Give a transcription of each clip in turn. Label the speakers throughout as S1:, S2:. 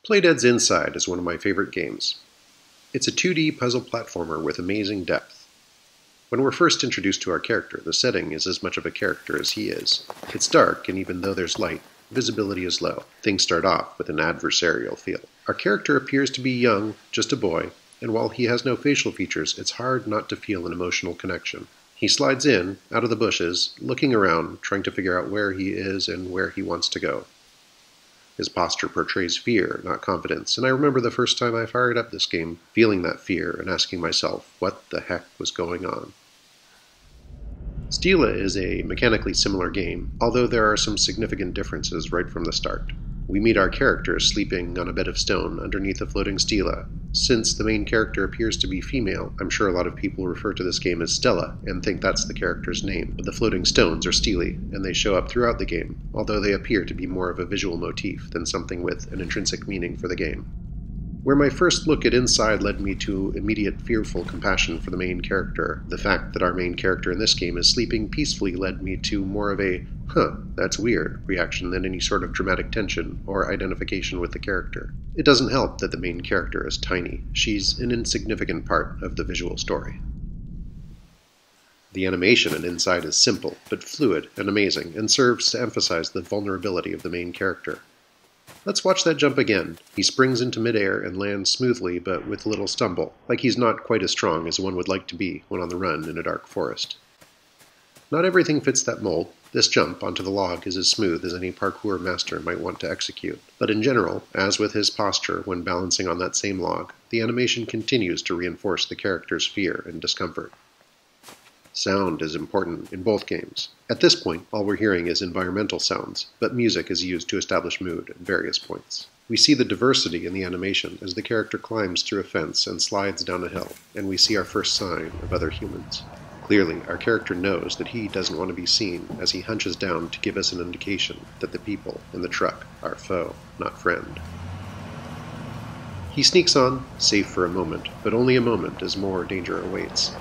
S1: Playdead's Inside is one of my favorite games. It's a 2D puzzle platformer with amazing depth. When we're first introduced to our character, the setting is as much of a character as he is. It's dark, and even though there's light, visibility is low. Things start off with an adversarial feel. Our character appears to be young, just a boy, and while he has no facial features, it's hard not to feel an emotional connection. He slides in, out of the bushes, looking around, trying to figure out where he is and where he wants to go. His posture portrays fear, not confidence, and I remember the first time I fired up this game, feeling that fear and asking myself, what the heck was going on? Stela is a mechanically similar game, although there are some significant differences right from the start. We meet our character sleeping on a bed of stone underneath a floating stela. Since the main character appears to be female, I'm sure a lot of people refer to this game as Stela and think that's the character's name, but the floating stones are stelae, and they show up throughout the game, although they appear to be more of a visual motif than something with an intrinsic meaning for the game. Where my first look at Inside led me to immediate fearful compassion for the main character, the fact that our main character in this game is sleeping peacefully led me to more of a, that's weird, reaction than any sort of dramatic tension or identification with the character. It doesn't help that the main character is tiny. She's an insignificant part of the visual story. The animation in Inside is simple, but fluid and amazing, and serves to emphasize the vulnerability of the main character. Let's watch that jump again. He springs into midair and lands smoothly but with little stumble, like he's not quite as strong as one would like to be when on the run in a dark forest. Not everything fits that mold. This jump onto the log is as smooth as any parkour master might want to execute. But in general, as with his posture when balancing on that same log, the animation continues to reinforce the character's fear and discomfort. Sound is important in both games. At this point, all we're hearing is environmental sounds, but music is used to establish mood at various points. We see the diversity in the animation as the character climbs through a fence and slides down a hill, and we see our first sign of other humans. Clearly, our character knows that he doesn't want to be seen as he hunches down to give us an indication that the people in the truck are foe, not friend. He sneaks on, safe for a moment, but only a moment as more danger awaits.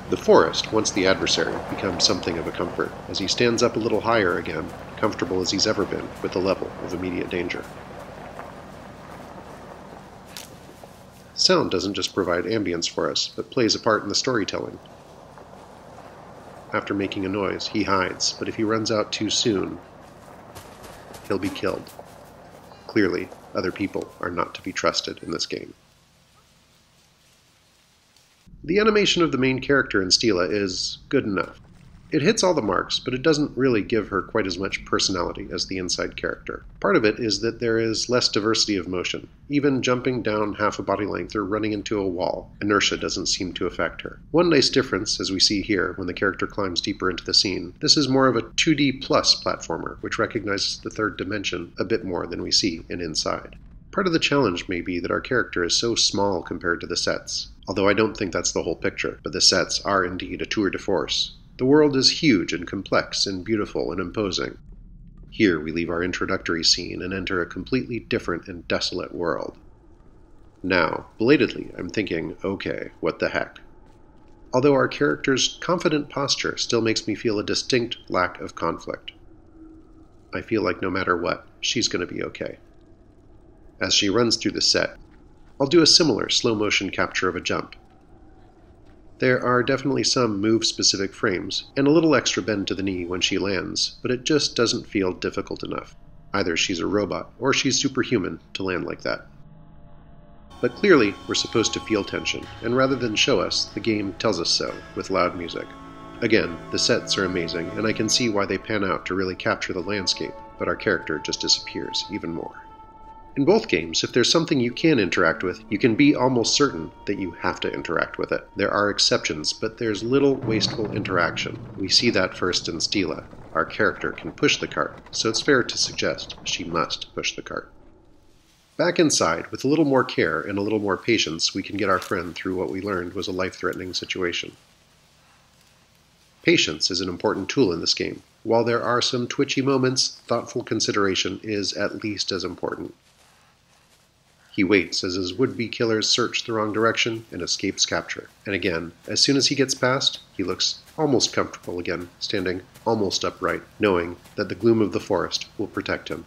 S1: The forest, once the adversary, becomes something of a comfort, as he stands up a little higher again, comfortable as he's ever been with the level of immediate danger. Sound doesn't just provide ambience for us, but plays a part in the storytelling. After making a noise, he hides, but if he runs out too soon, he'll be killed. Clearly, other people are not to be trusted in this game. The animation of the main character in Stela is good enough. It hits all the marks, but it doesn't really give her quite as much personality as the Inside character. Part of it is that there is less diversity of motion. Even jumping down half a body length or running into a wall, inertia doesn't seem to affect her. One nice difference, as we see here when the character climbs deeper into the scene, this is more of a 2D plus platformer, which recognizes the third dimension a bit more than we see in Inside. Part of the challenge may be that our character is so small compared to the sets, although I don't think that's the whole picture, but the sets are indeed a tour de force. The world is huge and complex and beautiful and imposing. Here we leave our introductory scene and enter a completely different and desolate world. Now, belatedly, I'm thinking, okay, what the heck? Although our character's confident posture still makes me feel a distinct lack of conflict. I feel like no matter what, she's going to be okay. As she runs through the set, I'll do a similar slow-motion capture of a jump. There are definitely some move-specific frames, and a little extra bend to the knee when she lands, but it just doesn't feel difficult enough. Either she's a robot, or she's superhuman to land like that. But clearly, we're supposed to feel tension, and rather than show us, the game tells us so, with loud music. Again, the sets are amazing, and I can see why they pan out to really capture the landscape, but our character just disappears even more. In both games, if there's something you can interact with, you can be almost certain that you have to interact with it. There are exceptions, but there's little wasteful interaction. We see that first in Stela. Our character can push the cart, so it's fair to suggest she must push the cart. Back inside, with a little more care and a little more patience, we can get our friend through what we learned was a life-threatening situation. Patience is an important tool in this game. While there are some twitchy moments, thoughtful consideration is at least as important. He waits as his would-be killers search the wrong direction and escapes capture. And again, as soon as he gets past, he looks almost comfortable again, standing almost upright, knowing that the gloom of the forest will protect him.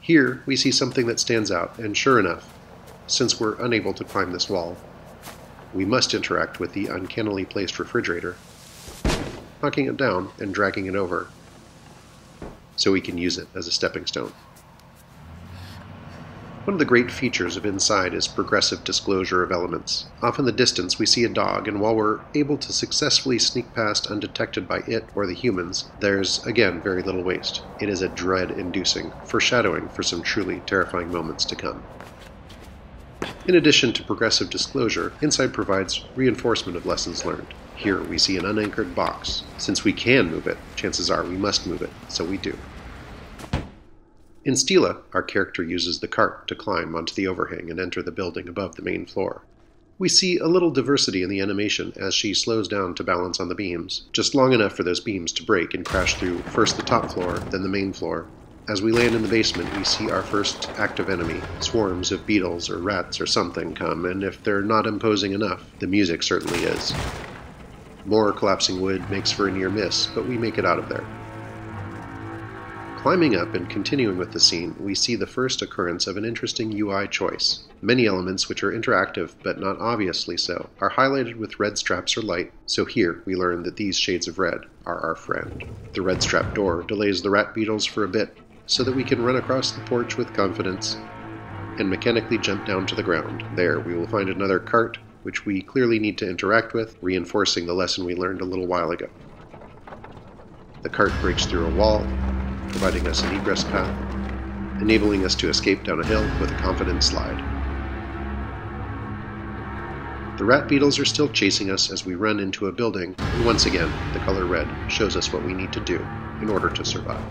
S1: Here, we see something that stands out, and sure enough, since we're unable to climb this wall, we must interact with the uncannily placed refrigerator, knocking it down and dragging it over so we can use it as a stepping stone. One of the great features of Inside is progressive disclosure of elements. Off in the distance we see a dog, and while we're able to successfully sneak past undetected by it or the humans, there's, again, very little waste. It is a dread-inducing foreshadowing for some truly terrifying moments to come. In addition to progressive disclosure, Inside provides reinforcement of lessons learned. Here we see an unanchored box. Since we can move it, chances are we must move it, so we do. In Stela, our character uses the cart to climb onto the overhang and enter the building above the main floor. We see a little diversity in the animation as she slows down to balance on the beams, just long enough for those beams to break and crash through first the top floor, then the main floor. As we land in the basement, we see our first active enemy. Swarms of beetles or rats or something come, and if they're not imposing enough, the music certainly is. More collapsing wood makes for a near miss, but we make it out of there. Climbing up and continuing with the scene, we see the first occurrence of an interesting UI choice. Many elements which are interactive, but not obviously so, are highlighted with red straps or light, so here we learn that these shades of red are our friend. The red strap door delays the rat beetles for a bit, so that we can run across the porch with confidence and mechanically jump down to the ground. There we will find another cart, which we clearly need to interact with, reinforcing the lesson we learned a little while ago. The cart breaks through a wall, providing us an egress path, enabling us to escape down a hill with a confident slide. The rat beetles are still chasing us as we run into a building, and once again, the color red shows us what we need to do in order to survive.